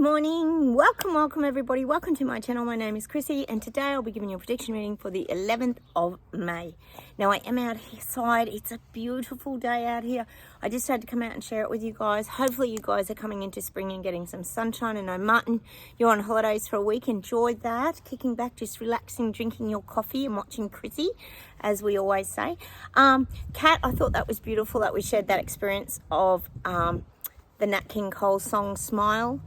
morning. Welcome everybody. Welcome to my channel. My name is Chrissy and today I'll be giving you a prediction reading for the 11th of May. Now I am outside. It's a beautiful day out here. I just had to come out and share it with you guys. Hopefully you guys are coming into spring and getting some sunshine. And no mutton. You're on holidays for a week. Enjoy that. Kicking back, just relaxing, drinking your coffee and watching Chrissy, as we always say. Kat, I thought that was beautiful that we shared that experience of the Nat King Cole song Smile.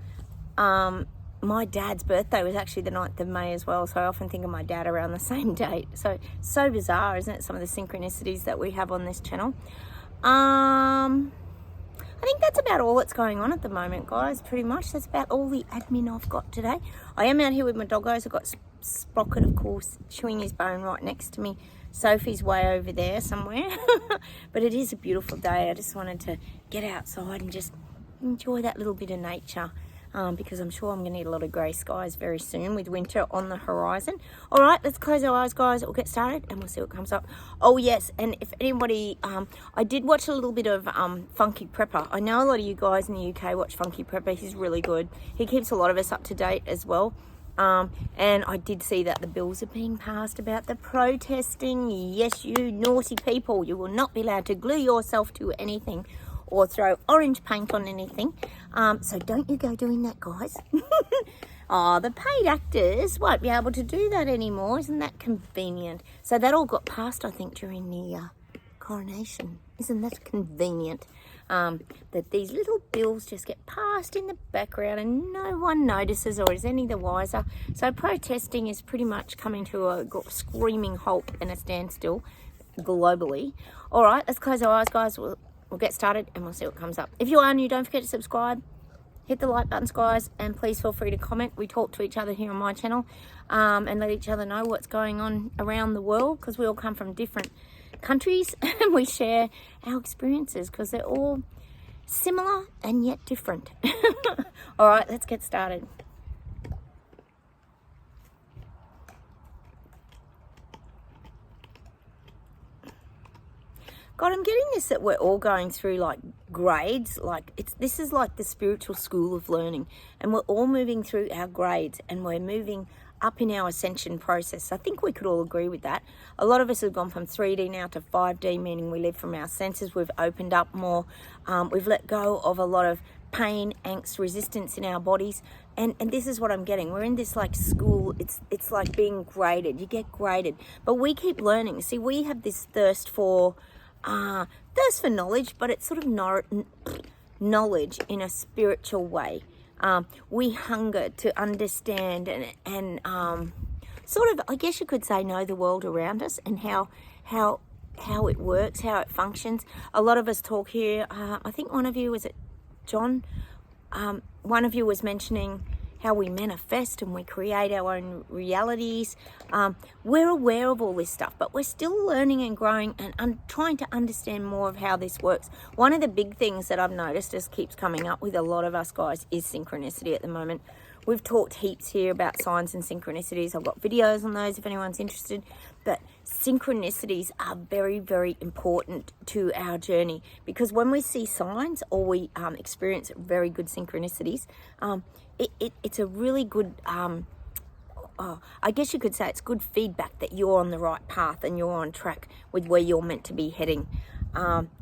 My dad's birthday was actually the 9th of May as well, so I often think of my dad around the same date. So bizarre, isn't it, some of the synchronicities that we have on this channel. I think that's about all that's going on at the moment, guys, pretty much. That's about all the admin I've got today. I am out here with my doggos. I've got Sprocket, of course, chewing his bone right next to me. Sophie's way over there somewhere. But it is a beautiful day. I just wanted to get outside and just enjoy that little bit of nature. Because I'm sure I'm going to need a lot of grey skies very soon with winter on the horizon. All right, let's close our eyes, guys. We'll get started and we'll see what comes up. Oh, yes, and if anybody... I did watch a little bit of Funky Prepper. I know a lot of you guys in the UK watch Funky Prepper. He's really good. He keeps a lot of us up to date as well. And I did see that the bills are being passed about the protesting. Yes, you naughty people. You will not be allowed to glue yourself to anything or throw orange paint on anything. So don't you go doing that, guys. Oh, the paid actors won't be able to do that anymore. Isn't that convenient? So that all got passed, I think, during the coronation. Isn't that convenient? That these little bills just get passed in the background and no one notices or is any the wiser. So protesting is pretty much coming to a screaming halt and a standstill globally. All right, let's close our eyes, guys. We'll get started and we'll see what comes up. If you are new, don't forget to subscribe. Hit the like buttons, guys, and please feel free to comment. We talk to each other here on my channel and let each other know what's going on around the world, because we all come from different countries and we share our experiences because they're all similar and yet different. All right, let's get started. God, I'm getting this that we're all going through like grades, like this is like the spiritual school of learning, and we're all moving through our grades and we're moving up in our ascension process. I think we could all agree with that. A lot of us have gone from 3D now to 5D, meaning we live from our senses. We've opened up more. We've let go of a lot of pain, angst, resistance in our bodies. And this is what I'm getting. We're in this like school. It's like being graded. You get graded. But we keep learning. See, we have this thirst for knowledge, but it's sort of knowledge in a spiritual way. We hunger to understand and sort of, I guess you could say, know the world around us and how it works, how it functions. A lot of us talk here. I think one of you, was it John? One of you was mentioning how we manifest and we create our own realities. We're aware of all this stuff, but we're still learning and growing and trying to understand more of how this works. One of the big things that I've noticed just keeps coming up with a lot of us guys is synchronicity at the moment. We've talked heaps here about signs and synchronicities. I've got videos on those if anyone's interested. But synchronicities are very, very important to our journey, because when we see signs or we experience very good synchronicities, it's a really good, I guess you could say it's good feedback that you're on the right path and you're on track with where you're meant to be heading.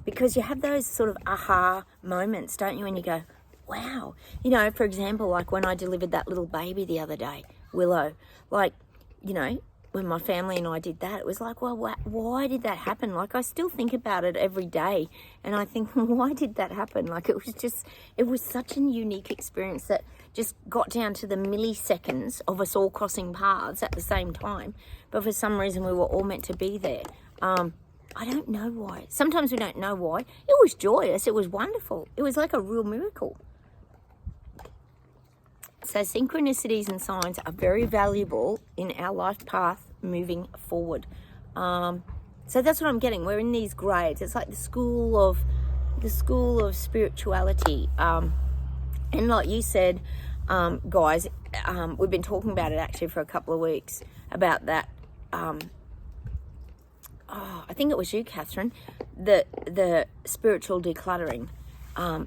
Because you have those sort of aha moments, don't you? And you go, wow. You know, for example, like when I delivered that little baby the other day, Willow, like, you know, when my family and I did that, it was like, well, why did that happen? Like, I still think about it every day and I think, why did that happen? Like, it was such a unique experience that just got down to the milliseconds of us all crossing paths at the same time. But for some reason, we were all meant to be there. I don't know why. Sometimes we don't know why. It was joyous. It was wonderful. It was like a real miracle. So synchronicities and signs are very valuable in our life path moving forward. So that's what I'm getting. We're in these grades. It's like the school of spirituality. And like you said, guys, we've been talking about it actually for a couple of weeks about that. I think it was you, Catherine, the spiritual decluttering.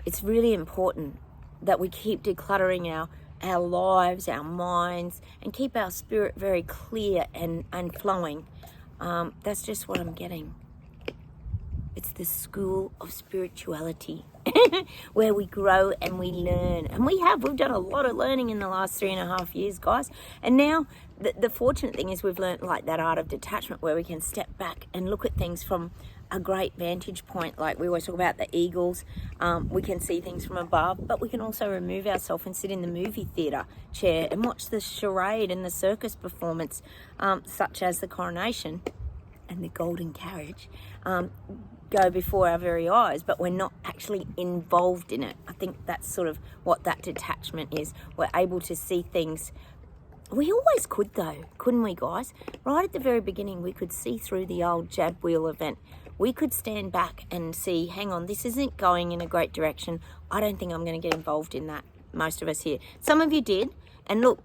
It's really important that we keep decluttering our lives, our minds, and keep our spirit very clear and flowing. That's just what I'm getting. It's the school of spirituality where we grow and we learn. And we've done a lot of learning in the last 3.5 years, guys. And now the fortunate thing is we've learned like that art of detachment where we can step back and look at things from a great vantage point. Like we always talk about the eagles. We can see things from above, but we can also remove ourselves and sit in the movie theatre chair and watch the charade and the circus performance, such as the coronation and the golden carriage, go before our very eyes, but we're not actually involved in it. I think that's sort of what that detachment is. We're able to see things. We always could though, couldn't we, guys? Right at the very beginning, we could see through the old jab wheel event. We could stand back and see, hang on, this isn't going in a great direction. I don't think I'm going to get involved in that. Most of us here. Some of you did. And look,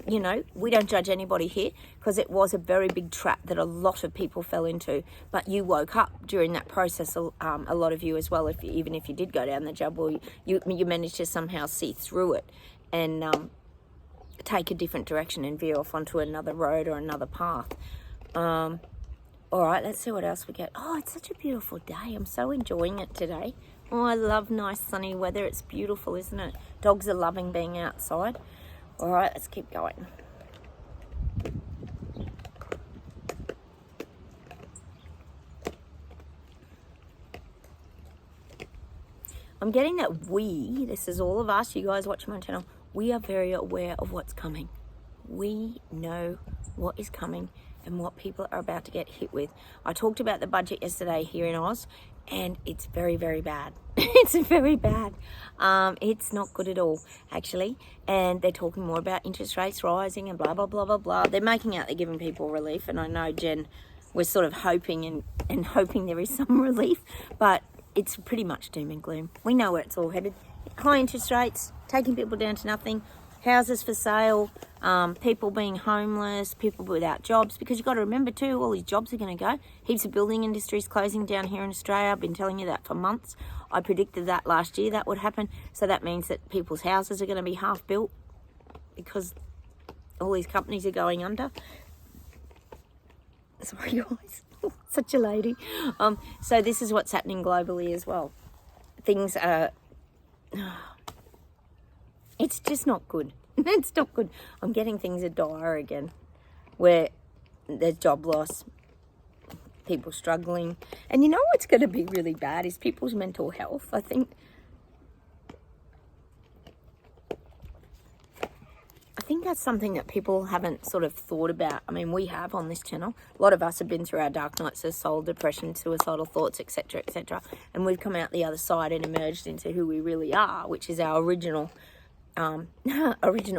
you know, we don't judge anybody here because it was a very big trap that a lot of people fell into. But you woke up during that process, a lot of you as well. Even if you did go down the jab wheel, you managed to somehow see through it and take a different direction and veer off onto another road or another path. All right, let's see what else we get. Oh, it's such a beautiful day. I'm so enjoying it today. Oh, I love nice sunny weather. It's beautiful, isn't it? Dogs are loving being outside. All right, let's keep going. I'm getting that this is all of us, you guys watching my channel, we are very aware of what's coming. We know what is coming and what people are about to get hit with. I talked about the budget yesterday here in Oz, and it's very, very bad. It's very bad. It's not good at all, actually. And they're talking more about interest rates rising and blah, blah, blah, blah, blah. They're making out they're giving people relief. And I know, Jen, we're sort of hoping and hoping there is some relief, but it's pretty much doom and gloom. We know where it's all headed. High interest rates, taking people down to nothing, houses for sale, people being homeless, people without jobs, because you've got to remember too, all these jobs are going to go. Heaps of building industries closing down here in Australia. I've been telling you that for months. I predicted that last year that would happen. So that means that people's houses are going to be half built because all these companies are going under. Sorry guys, such a lady. So this is what's happening globally as well. Things are... It's just not good. It's not good. I'm getting things are dire again, where there's job loss, people struggling. And you know what's going to be really bad is people's mental health. I think that's something that people haven't sort of thought about. I mean, we have on this channel. A lot of us have been through our dark nights of soul, depression, suicidal thoughts, etc., etc. And we've come out the other side and emerged into who we really are, which is our original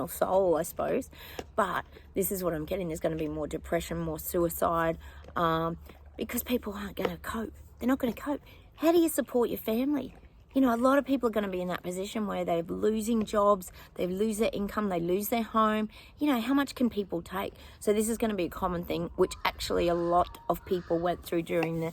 soul, I suppose. But this is what I'm getting. There's going to be more depression, more suicide, because people aren't going to cope. They're not going to cope. How do you support your family? You know, a lot of people are going to be in that position where they're losing jobs, they lose their income, they lose their home. You know, how much can people take? So this is going to be a common thing, which actually a lot of people went through during the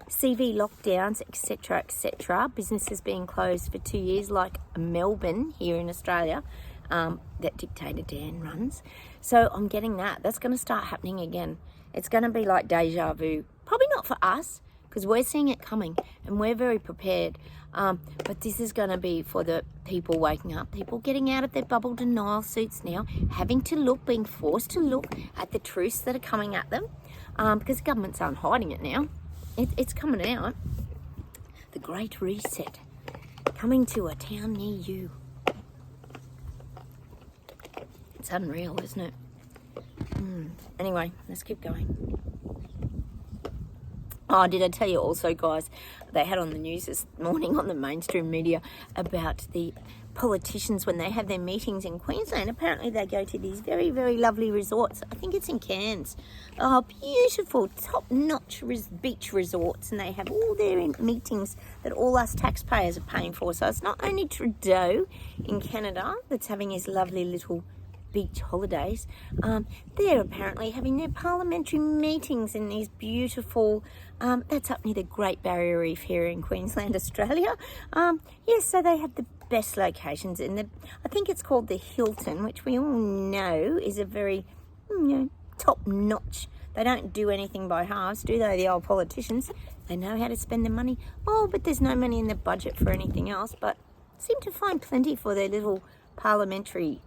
CV lockdowns, etc., etc. Businesses being closed for 2 years, like Melbourne here in Australia, that dictator Dan runs. So I'm getting that. That's going to start happening again. It's going to be like deja vu. Probably not for us, because we're seeing it coming and we're very prepared. But this is going to be for the people waking up, people getting out of their bubble denial suits now, having to look, being forced to look at the truths that are coming at them, because governments aren't hiding it now. It's coming out. The Great Reset, coming to a town near you. It's unreal, isn't it? Anyway, let's keep going. Oh, did I tell you also, guys, they had on the news this morning on the mainstream media about the politicians when they have their meetings in Queensland. Apparently they go to these very, very lovely resorts. I think it's in Cairns. Oh, beautiful, top-notch beach resorts, and they have all their meetings that all us taxpayers are paying for. So it's not only Trudeau in Canada that's having his lovely little beach holidays, they're apparently having their parliamentary meetings in these beautiful, that's up near the Great Barrier Reef here in Queensland, Australia. Yes, so they have the best locations in the, I think it's called the Hilton, which we all know is a very, top-notch. They don't do anything by halves, do they, the old politicians? They know how to spend the money. Oh, but there's no money in the budget for anything else, but seem to find plenty for their little parliamentary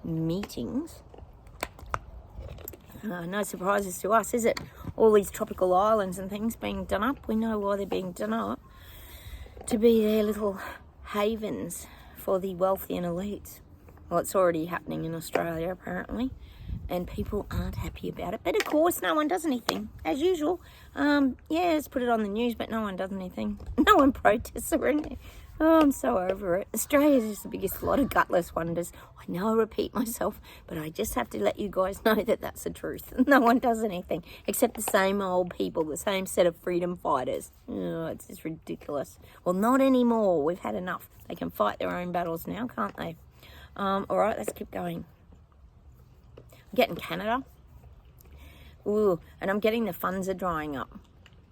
meetings. No surprises to us, is it? All these tropical islands and things being done up. We know why they're being done up. To be their little havens for the wealthy and elites. Well, it's already happening in Australia, apparently. And people aren't happy about it. But of course, no one does anything, as usual. Let's put it on the news, but no one does anything. No one protests or anything. Oh, I'm so over it. Australia's just the biggest lot of gutless wonders. I know I repeat myself, but I just have to let you guys know that that's the truth. No one does anything, except the same old people, the same set of freedom fighters. Oh, it's just ridiculous. Well, not anymore. We've had enough. They can fight their own battles now, can't they? All right, let's keep going. I'm getting Canada. Ooh, and I'm getting the funds are drying up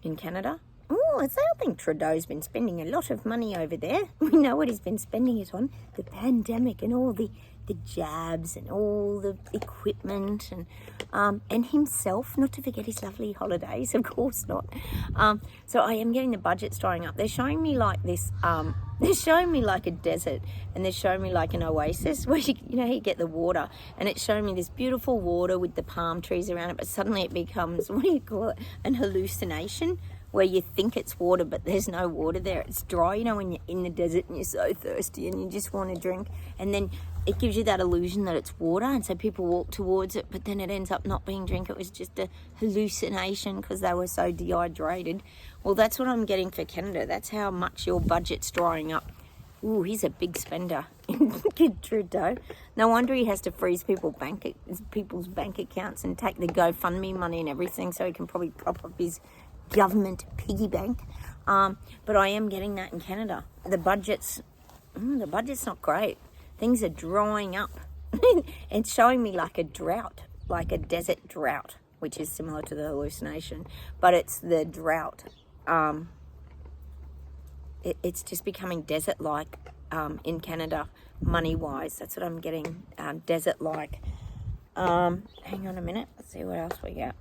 in Canada. Oh, I think Trudeau's been spending a lot of money over there. We know what he's been spending it on. The pandemic and all the jabs and all the equipment and himself, not to forget his lovely holidays, of course not. So I am getting the budgets drying up. They're showing me like this, they're showing me like a desert, and they're showing me like an oasis where you get the water, and it's showing me this beautiful water with the palm trees around it, but suddenly it becomes, what do you call it, an hallucination, where you think it's water, but there's no water there. It's dry, when you're in the desert and you're so thirsty and you just want to drink. And then it gives you that illusion that it's water, and so people walk towards it, but then it ends up not being drink. It was just a hallucination because they were so dehydrated. Well, that's what I'm getting for Canada. That's how much your budget's drying up. Ooh, he's a big spender. Kid Trudeau. No wonder he has to freeze people's bank accounts and take the GoFundMe money and everything, so he can probably prop up his government piggy bank. But I am getting that in Canada. The budget's not great. Things are drying up. It's showing me like a drought, like a desert drought, which is similar to the hallucination, but it's the drought. It's just becoming desert-like in Canada, money-wise. That's what I'm getting, desert-like. Hang on a minute. Let's see what else we got.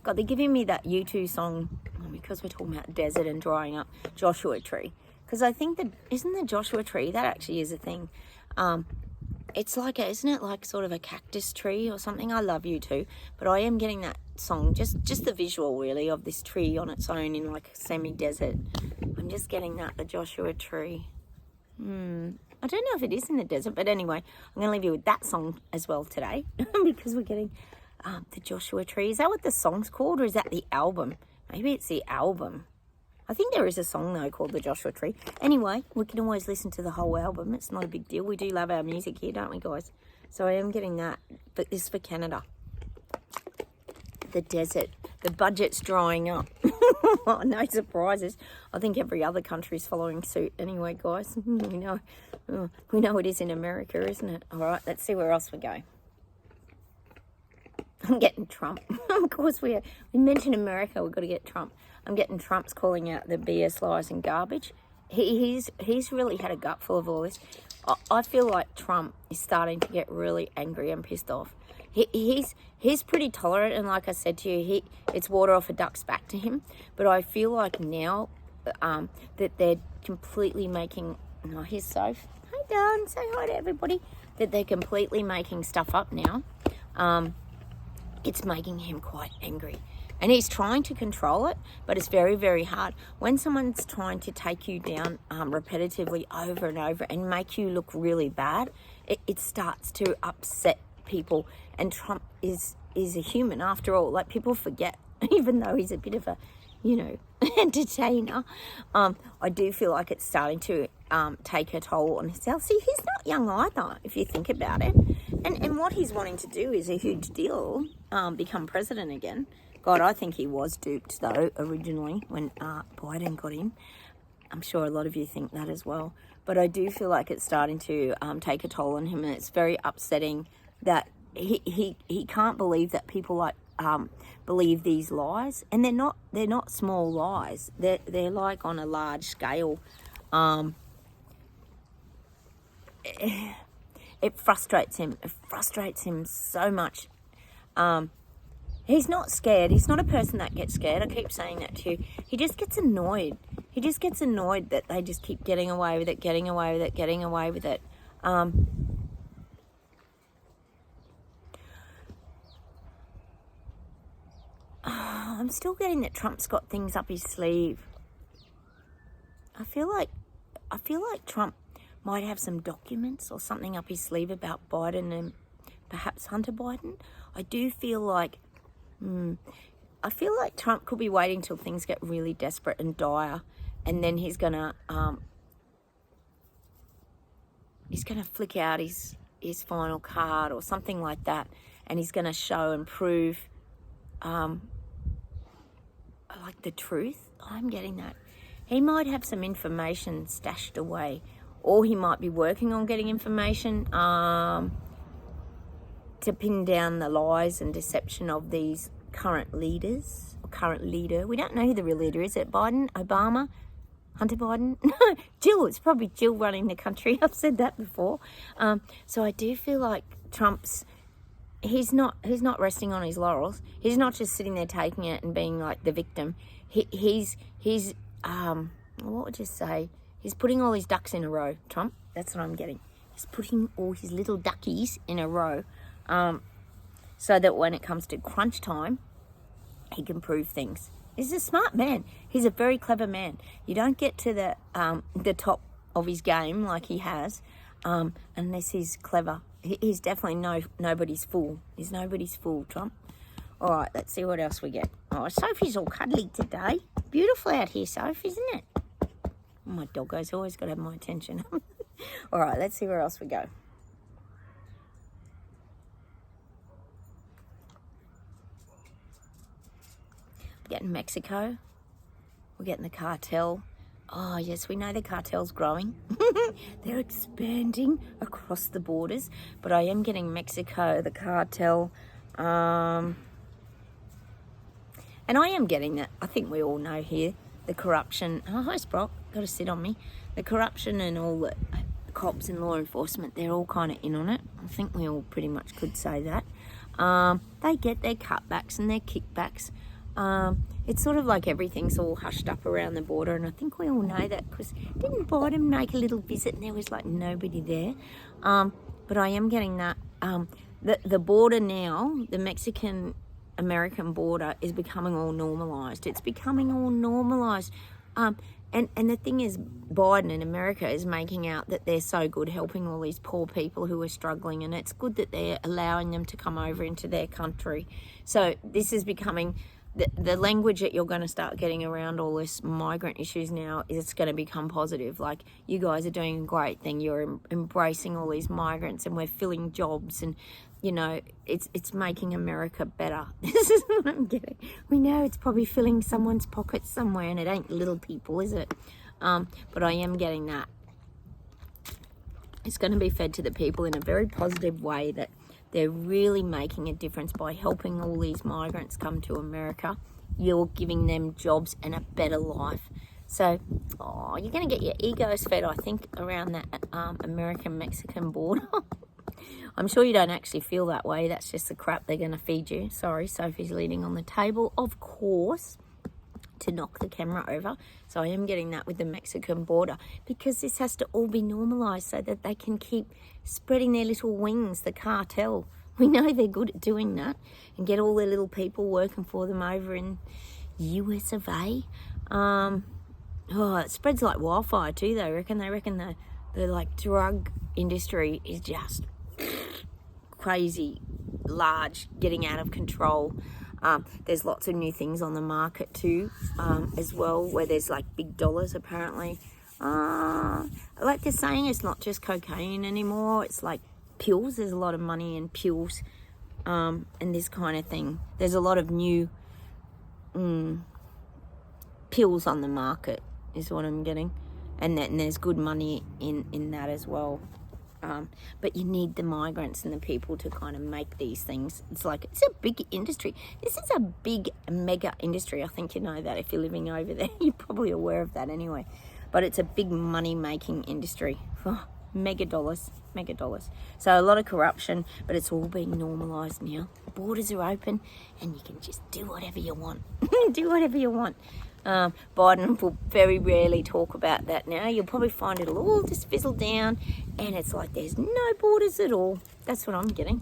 God, they're giving me that U2 song, because we're talking about desert and drying up, Joshua Tree. Because I think that, isn't the Joshua Tree, that actually is a thing. It's like, isn't it like sort of a cactus tree or something? I love U2, but I am getting that song, just the visual really of this tree on its own in like a semi-desert. I'm just getting that, the Joshua Tree. I don't know if it is in the desert, but anyway, I'm going to leave you with that song as well today, because we're getting the Joshua Tree. Is that what the song's called, or is that the album? Maybe it's the album. I think there is a song though called the Joshua Tree. Anyway, we can always listen to the whole album. It's not a big deal. We do love our music here, don't we, guys? So I am getting that, but this is for Canada. The desert. The budget's drying up. No surprises. I think every other country's following suit anyway, guys. We know it is in America, isn't it? All right, let's see where else we go. I'm getting Trump. Of course, we mentioned America. We've got to get Trump. I'm getting Trump's calling out the BS, lies and garbage. He's really had a gut full of all this. I feel like Trump is starting to get really angry and pissed off. He's pretty tolerant, and like I said to you, it's water off a duck's back to him. But I feel like now that they're completely making... Oh, here's Soph. Hi, Dan. Say hi to everybody. That they're completely making stuff up now. It's making him quite angry. And he's trying to control it, but it's very, very hard. When someone's trying to take you down repetitively over and over and make you look really bad, it starts to upset people. And Trump is a human after all. Like, people forget, even though he's a bit of a, entertainer. I do feel like it's starting to take a toll on himself. See, he's not young either, if you think about it. And what he's wanting to do is a huge deal, become president again. God, I think he was duped, though, originally, when Biden got him. I'm sure a lot of you think that as well. But I do feel like it's starting to take a toll on him, and it's very upsetting that he can't believe that people like believe these lies, and they're not small lies. They're like on a large scale. It frustrates him. It frustrates him so much. He's not scared. He's not a person that gets scared. I keep saying that to you. He just gets annoyed. He just gets annoyed that they just keep getting away with it, getting away with it, getting away with it. I'm still getting that Trump's got things up his sleeve. I feel like Trump might have some documents or something up his sleeve about Biden and perhaps Hunter Biden. I do feel like Trump could be waiting till things get really desperate and dire, and then he's gonna flick out his final card or something like that, and he's gonna show and prove like the truth. I'm getting that. He might have some information stashed away, or he might be working on getting information to pin down the lies and deception of these current leaders, or current leader. We don't know who the real leader is. It Biden, Obama, Hunter Biden? Jill. It's probably Jill running the country. I've said that before. So I do feel like he's not resting on his laurels. He's not just sitting there taking it and being like the victim. He's what would you say? He's putting all his ducks in a row, Trump. That's what I'm getting. He's putting all his little duckies in a row, so that when it comes to crunch time, he can prove things. He's a smart man. He's a very clever man. You don't get to the top of his game like he has, unless he's clever. He's definitely nobody's fool. He's nobody's fool, Trump. All right, let's see what else we get. Oh, Sophie's all cuddly today. Beautiful out here, Sophie, isn't it? My doggo's always got to have my attention. All right, let's see where else we go. We're getting Mexico. We're getting the cartel. Oh, yes, we know the cartel's growing. They're expanding across the borders. But I am getting Mexico, the cartel. And I am getting that. I think we all know here. The corruption. Oh, hi, Sprock. Got to sit on me. The corruption and all the cops and law enforcement, they're all kind of in on it. I think we all pretty much could say that. They get their cutbacks and their kickbacks. It's sort of like everything's all hushed up around the border, and I think we all know that, because didn't Biden make a little visit and there was like nobody there? But I am getting that. The border now, the Mexican-American border, is becoming all normalised. It's becoming all normalised. And the thing is, Biden in America is making out that they're so good helping all these poor people who are struggling, and it's good that they're allowing them to come over into their country. So this is becoming... The language that you're going to start getting around all this migrant issues now is it's going to become positive. Like, you guys are doing a great thing. You're embracing all these migrants, and we're filling jobs, and, you know, it's making America better. This is what I'm getting. We know it's probably filling someone's pockets somewhere, and it ain't little people, is it? But I am getting that. It's going to be fed to the people in a very positive way, that they're really making a difference by helping all these migrants come to America. You're giving them jobs and a better life. So, you're going to get your egos fed, I think, around that American-Mexican border. I'm sure you don't actually feel that way. That's just the crap they're going to feed you. Sorry, Sophie's leaning on the table, of course, to knock the camera over. So I am getting that with the Mexican border, because this has to all be normalised so that they can keep spreading their little wings, the cartel. We know they're good at doing that, and get all their little people working for them over in US of A. It spreads like wildfire too, they reckon. They reckon the like drug industry is just crazy large, getting out of control. There's lots of new things on the market too, as well, where there's like big dollars apparently. Like they're saying, it's not just cocaine anymore. It's like pills. There's a lot of money in pills, and this kind of thing. There's a lot of new pills on the market is what I'm getting. And there's good money in that as well. But you need the migrants and the people to kind of make these things. It's a big industry. This is a big mega industry. I think you know that if you're living over there. You're probably aware of that anyway. But it's a big money-making industry. Oh, mega dollars. So a lot of corruption, but it's all being normalised now. The borders are open and you can just do whatever you want. Biden will very rarely talk about that now. You'll probably find it'll all just fizzle down and it's like there's no borders at all. That's what I'm getting.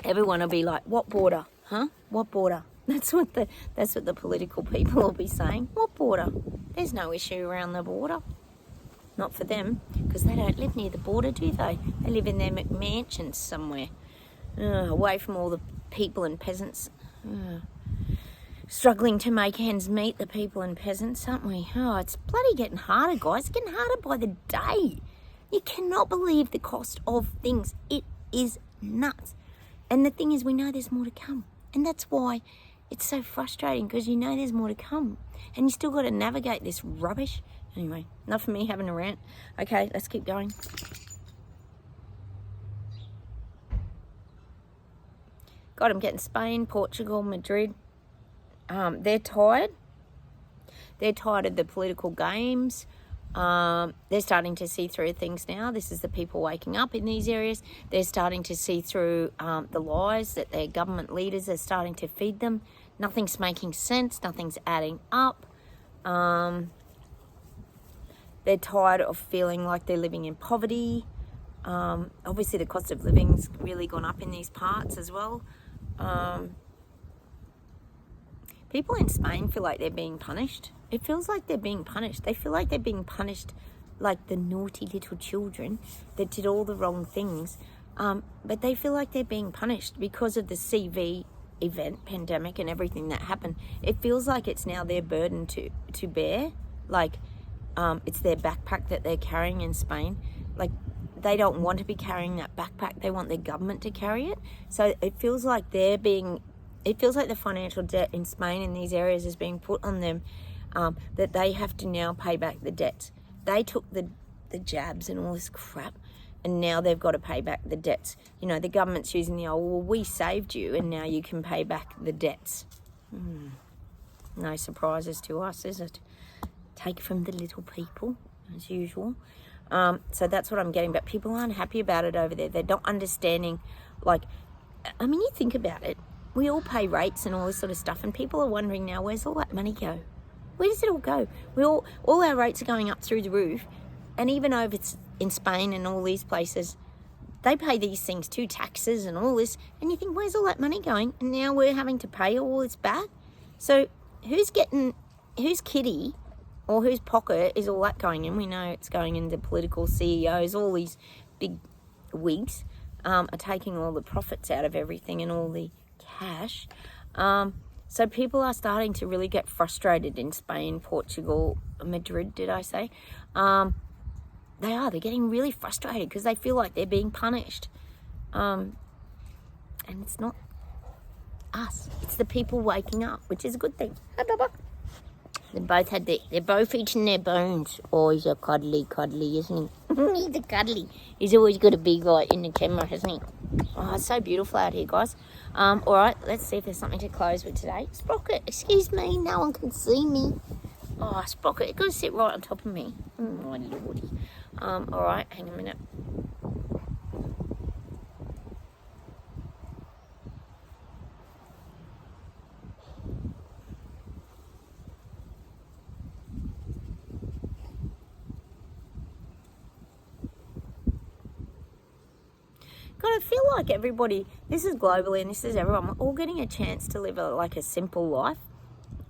Everyone will be like, what border? Huh? What border? That's what the political people will be saying. What border? There's no issue around the border. Not for them, because they don't live near the border, do they? They live in their mansions somewhere, away from all the people and peasants. Struggling to make ends meet, the people and peasants, aren't we? Oh, it's bloody getting harder, guys. It's getting harder by the day. You cannot believe the cost of things. It is nuts. And the thing is, we know there's more to come. And that's why it's so frustrating, because you know there's more to come. And you still got to navigate this rubbish. Anyway, enough of me having a rant. Okay, let's keep going. God, I'm getting Spain, Portugal, Madrid. They're tired. They're tired of the political games. They're starting to see through things now. This is the people waking up in these areas. They're starting to see through the lies that their government leaders are starting to feed them. Nothing's making sense. Nothing's adding up. They're tired of feeling like they're living in poverty. Obviously, the cost of living's really gone up in these parts as well. People in Spain feel like they're being punished. It feels like they're being punished. They feel like they're being punished like the naughty little children that did all the wrong things. But they feel like they're being punished because of the CV event, pandemic, and everything that happened. It feels like it's now their burden to bear. Like, it's their backpack that they're carrying in Spain. Like, they don't want to be carrying that backpack. They want their government to carry it. So it feels like it feels like the financial debt in Spain in these areas is being put on them, that they have to now pay back the debts. They took the jabs and all this crap, and now they've got to pay back the debts. You know, the government's using the old, well, we saved you and now you can pay back the debts. No surprises to us, is it? Take from the little people, as usual. So that's what I'm getting. But people aren't happy about it over there. They're not understanding, like, I mean, you think about it. We all pay rates and all this sort of stuff, and people are wondering now, where's all that money go? Where does it all go? All our rates are going up through the roof, and even over in Spain and all these places, they pay these things too, taxes and all this, and you think, where's all that money going? And now we're having to pay all this back. So whose kitty or whose pocket is all that going in? We know it's going into political CEOs, all these big wigs are taking all the profits out of everything and all the cash. So people are starting to really get frustrated in Spain, Portugal, Madrid, did I say? They're getting really frustrated because they feel like they're being punished. And it's not us, it's the people waking up, which is a good thing. Hi, Bubba. They're both eating their bones. Oh, he's a cuddly, isn't he? He's a cuddly. He's always got to be like in the camera, hasn't he? Oh, it's so beautiful out here, guys. All right, let's see if there's something to close with today. Sprocket, excuse me, no one can see me. Oh, Sprocket, you've got to sit right on top of me. My lordy. All right, hang a minute. God, I feel like everybody, this is globally and this is everyone, we're all getting a chance to live a simple life.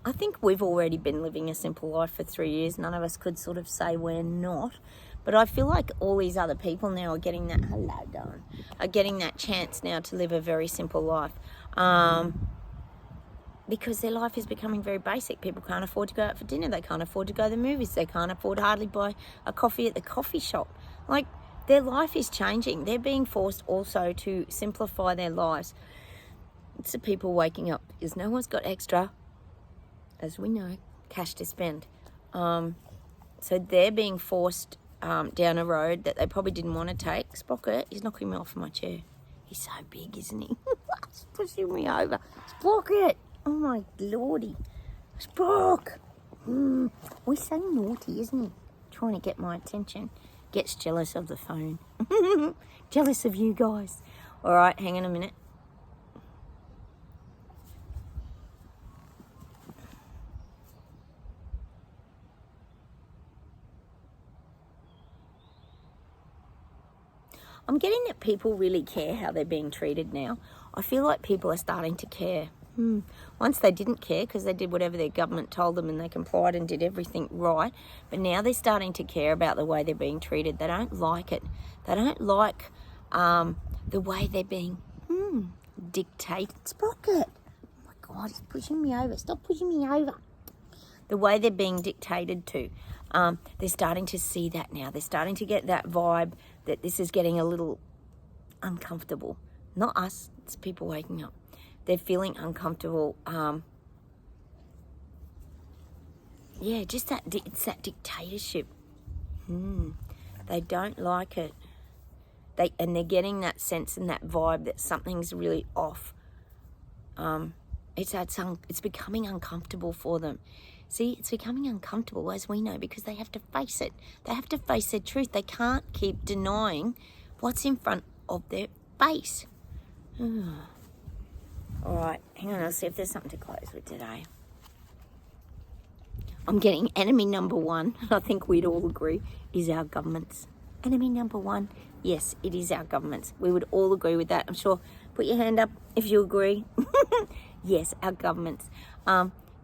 I think we've already been living a simple life for 3 years. None of us could sort of say we're not. But I feel like all these other people now are getting that, hello, darling, are getting that chance now to live a very simple life. Because their life is becoming very basic. People can't afford to go out for dinner. They can't afford to go to the movies. They can't afford to hardly buy a coffee at the coffee shop. Like, their life is changing. They're being forced also to simplify their lives. It's the people waking up because no one's got extra, as we know, cash to spend. So they're being forced down a road that they probably didn't want to take. Sprocket, he's knocking me off my chair. He's so big, isn't he? He's pushing me over. Sprocket! Oh my lordy. Sprock! He's so naughty, isn't he? Trying to get my attention. Gets jealous of the phone. Jealous of you guys. All right, hang on a minute. I'm getting that people really care how they're being treated now. I feel like people are starting to care. Once they didn't care because they did whatever their government told them and they complied and did everything right. But now they're starting to care about the way they're being treated. They don't like it. They don't like the way they're being dictated. Sprocket! Oh my God, he's pushing me over. Stop pushing me over. The way they're being dictated to. They're starting to see that now. They're starting to get that vibe that this is getting a little uncomfortable. Not us, it's people waking up. They're feeling uncomfortable. Yeah, just that, it's that dictatorship. They don't like it. And they're getting that sense and that vibe that something's really off. It's becoming uncomfortable for them. See, it's becoming uncomfortable, as we know, because they have to face it. They have to face their truth. They can't keep denying what's in front of their face. All right, hang on, I'll see if there's something to close with today. I'm getting enemy number one, and I think we'd all agree, is our governments. Enemy number one, yes, it is our governments. We would all agree with that, I'm sure. Put your hand up if you agree. Yes, our governments.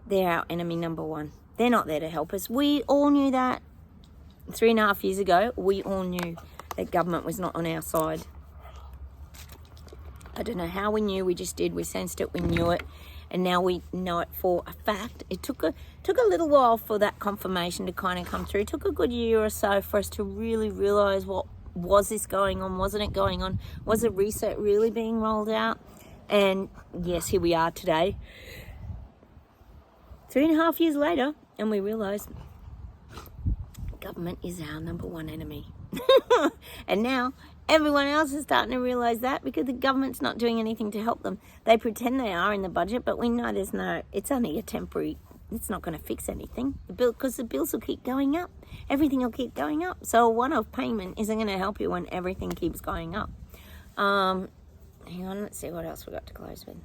They're our enemy number one. They're not there to help us. We all knew that 3.5 years ago. We all knew that government was not on our side. I don't know how we knew. We just did. We sensed it. We knew it. And now we know it for a fact. It took a little while for that confirmation to kind of come through. It took a good year or so for us to really realise what was this going on? Wasn't it going on? Was the reset really being rolled out? And yes, here we are today. 3.5 years later, and we realise government is our number one enemy. And now everyone else is starting to realise that because the government's not doing anything to help them. They pretend they are in the budget, but we know it's only a temporary, it's not going to fix anything. Because the bills will keep going up. Everything will keep going up. So a one-off payment isn't going to help you when everything keeps going up. Hang on, let's see what else we got to close with.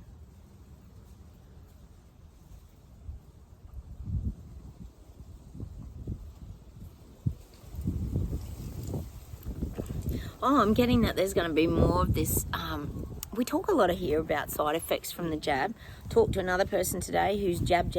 Oh, I'm getting that there's going to be more of this. We talk a lot here about side effects from the jab. Talked to another person today who's jabbed,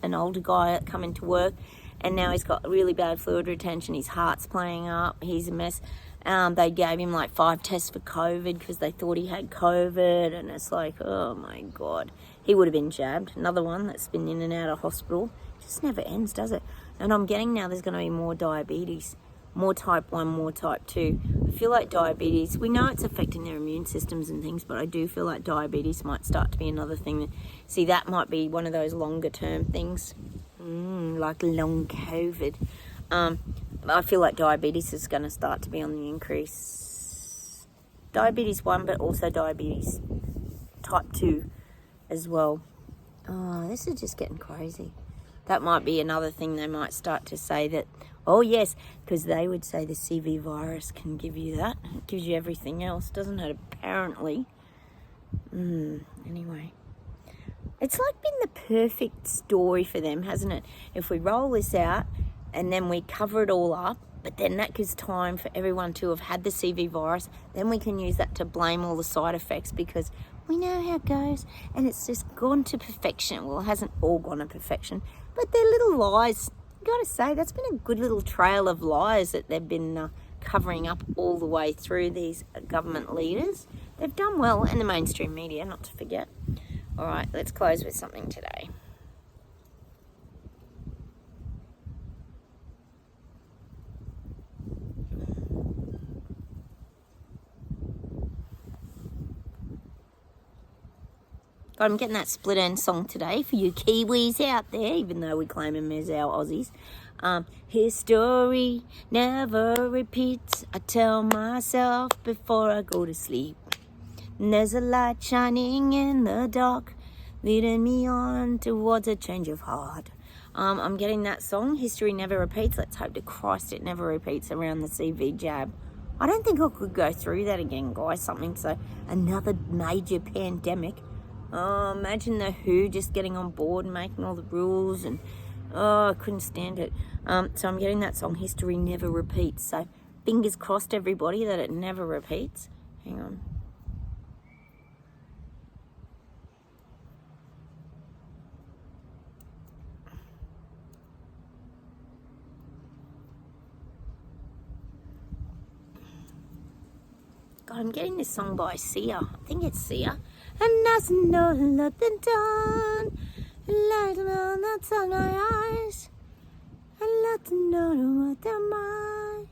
an older guy coming to work, and now he's got really bad fluid retention. His heart's playing up. He's a mess. They gave him like 5 tests for COVID because they thought he had COVID, and it's like, oh my God. He would have been jabbed. Another one that's been in and out of hospital. It just never ends, does it? And I'm getting now there's going to be more diabetes. More type 1, more type 2. I feel like diabetes, we know it's affecting their immune systems and things, but I do feel like diabetes might start to be another thing. See, that might be one of those longer term things, like long COVID. I feel like diabetes is going to start to be on the increase. Diabetes 1, but also diabetes type 2 as well. Oh, this is just getting crazy. That might be another thing they might start to say that, oh yes, because they would say the CV virus can give you that. It gives you everything else, doesn't it, apparently? Anyway. It's like been the perfect story for them, hasn't it? If we roll this out and then we cover it all up, but then that gives time for everyone to have had the CV virus, then we can use that to blame all the side effects because we know how it goes and it's just gone to perfection. Well, it hasn't all gone to perfection, but they're little lies. I've got to say, that's been a good little trail of lies that they've been covering up all the way through, these government leaders. They've done well, and the mainstream media, not to forget. All right, let's close with something today. God, I'm getting that split end song today for you Kiwis out there, even though we claim them as our Aussies. History never repeats. I tell myself before I go to sleep. And there's a light shining in the dark, leading me on towards a change of heart. I'm getting that song, History Never Repeats. Let's hope to Christ it never repeats around the CV jab. I don't think I could go through that again, guys. Something so, another major pandemic. Imagine the WHO just getting on board and making all the rules, and I couldn't stand it. So I'm getting that song, History Never Repeats. So fingers crossed, everybody, that it never repeats. Hang on. God, I'm getting this song by Sia. I think it's Sia. And that's no nothing done. Light on that's on my eyes. And let them know what they're mine.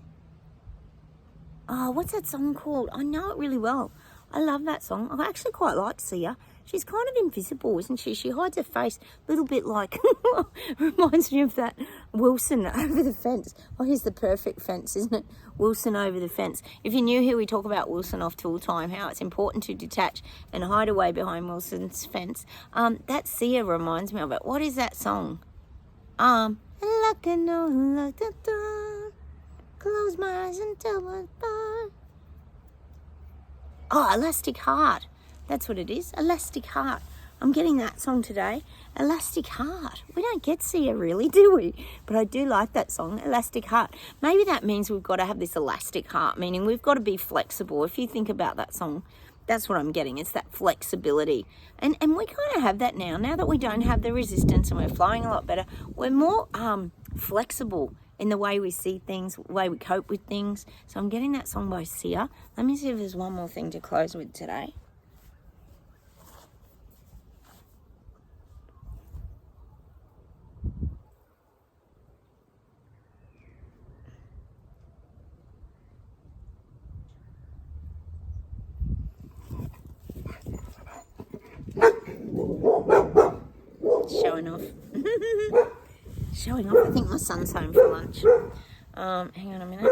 Oh, what's that song called? I know it really well. I love that song. I actually quite like Sia. She's kind of invisible, isn't she? She hides her face a little bit like, reminds me of that Wilson over the fence. Oh, here's the perfect fence, isn't it? Wilson over the fence. If you're new here, we talk about Wilson off tool time, how it's important to detach and hide away behind Wilson's fence. That Sia reminds me of it. What is that song? Looking on like the door, close my eyes until my bar. Oh, Elastic Heart. That's what it is, Elastic Heart. I'm getting that song today, Elastic Heart. We don't get Sia really, do we? But I do like that song, Elastic Heart. Maybe that means we've got to have this elastic heart, meaning we've got to be flexible. If you think about that song, that's what I'm getting. It's that flexibility. And we kind of have that now. Now that we don't have the resistance and we're flying a lot better, we're more flexible in the way we see things, the way we cope with things. So I'm getting that song by Sia. Let me see if there's one more thing to close with today. Showing off. Showing off. I think my son's home for lunch. Hang on a minute.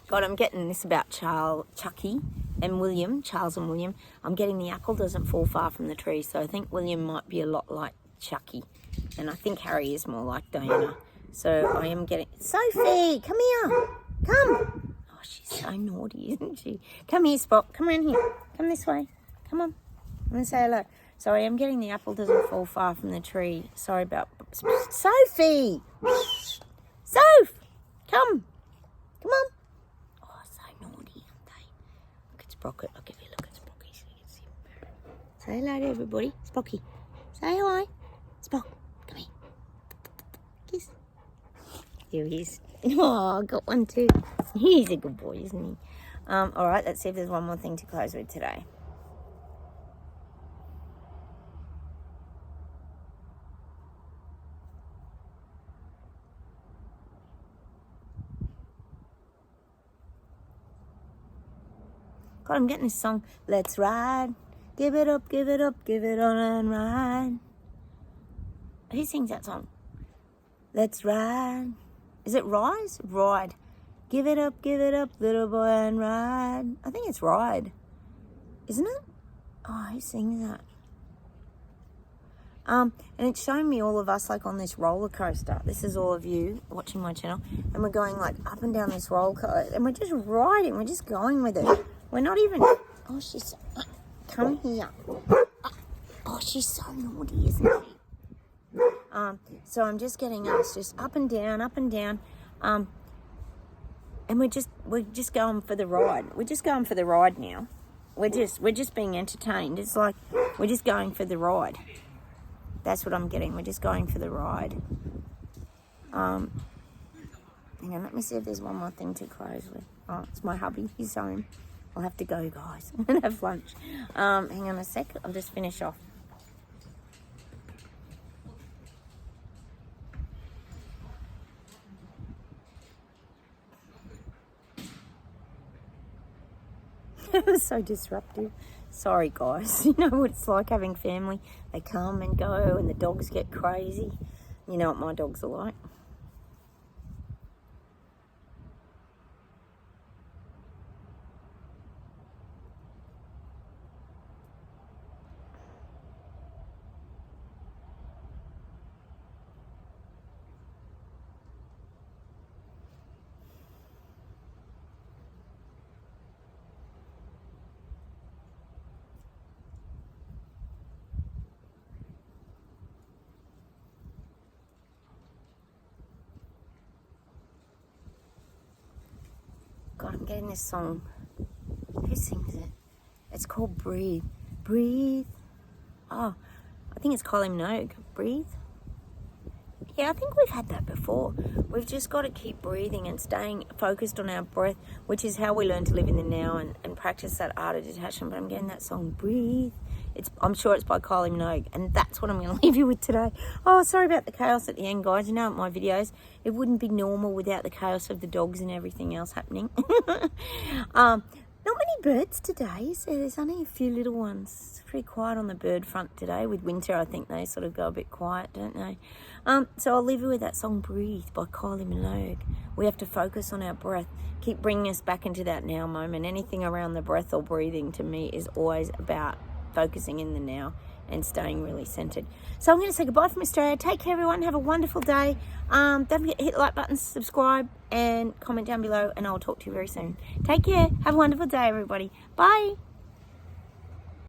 God, I'm getting this about Chucky and William, Charles and William. I'm getting the apple doesn't fall far from the tree, so I think William might be a lot like Chucky. And I think Harry is more like Diana. So I am getting... Sophie, come here. Come. Oh, she's so naughty, isn't she? Come here, Spot. Come around here. Come this way. Come on. I'm going to say hello. So I am getting the apple doesn't fall far from the tree. Sorry about... Sophie! Soph! Come. Come on. Oh, so naughty, aren't they? Look at Sprocket. I'll give you a look at Sprocky so you can see him. Say hello to everybody. Spocky. Say hello. Spock. Come here. Kiss. Here he is. Oh, I got one too. He's a good boy, isn't he? All right, let's see if there's one more thing to close with today. God, I'm getting this song. Let's ride. Give it up, give it up, give it on and ride. Who sings that song? Let's ride. Is it rise? Ride. Give it up, little boy, and ride. I think it's ride. Isn't it? Oh, who sings that? And it's showing me all of us like on this roller coaster. This is all of you watching my channel. And we're going like up and down this roller coaster. And we're just riding. We're just going with it. We're not even... Oh, she's... Come here. Oh, she's so naughty, isn't she? So I'm just getting us just up and down, and we're just going for the ride. We're just going for the ride now. We're just being entertained. It's like we're just going for the ride. That's what I'm getting. We're just going for the ride. Hang on, let me see if there's one more thing to close with. Oh, it's my hubby. He's home. I'll have to go, guys, and have lunch. Hang on a sec. I'll just finish off. It was so disruptive. Sorry, guys. You know what it's like having family. They come and go and the dogs get crazy. You know what my dogs are like. God, I'm getting this song. Who sings it? It's called Breathe. Breathe. Oh, I think it's Kylie Minogue. Breathe. Yeah, I think we've had that before. We've just got to keep breathing and staying focused on our breath, which is how we learn to live in the now and practice that art of detachment. But I'm getting that song, Breathe. I'm sure it's by Kylie Minogue, and that's what I'm going to leave you with today. Oh, sorry about the chaos at the end, guys. You know, my videos, it wouldn't be normal without the chaos of the dogs and everything else happening. Not many birds today, so there's only a few little ones. It's pretty quiet on the bird front today. With winter, I think they sort of go a bit quiet, don't they? So I'll leave you with that song, Breathe, by Kylie Minogue. We have to focus on our breath. Keep bringing us back into that now moment. Anything around the breath or breathing, to me, is always about focusing in the now and staying really centered. So I'm going to say goodbye from Australia. Take care, everyone. Have a wonderful day. Don't forget to hit the like button, subscribe, and comment down below, and I'll talk to you very soon. Take care. Have a wonderful day, everybody. Bye.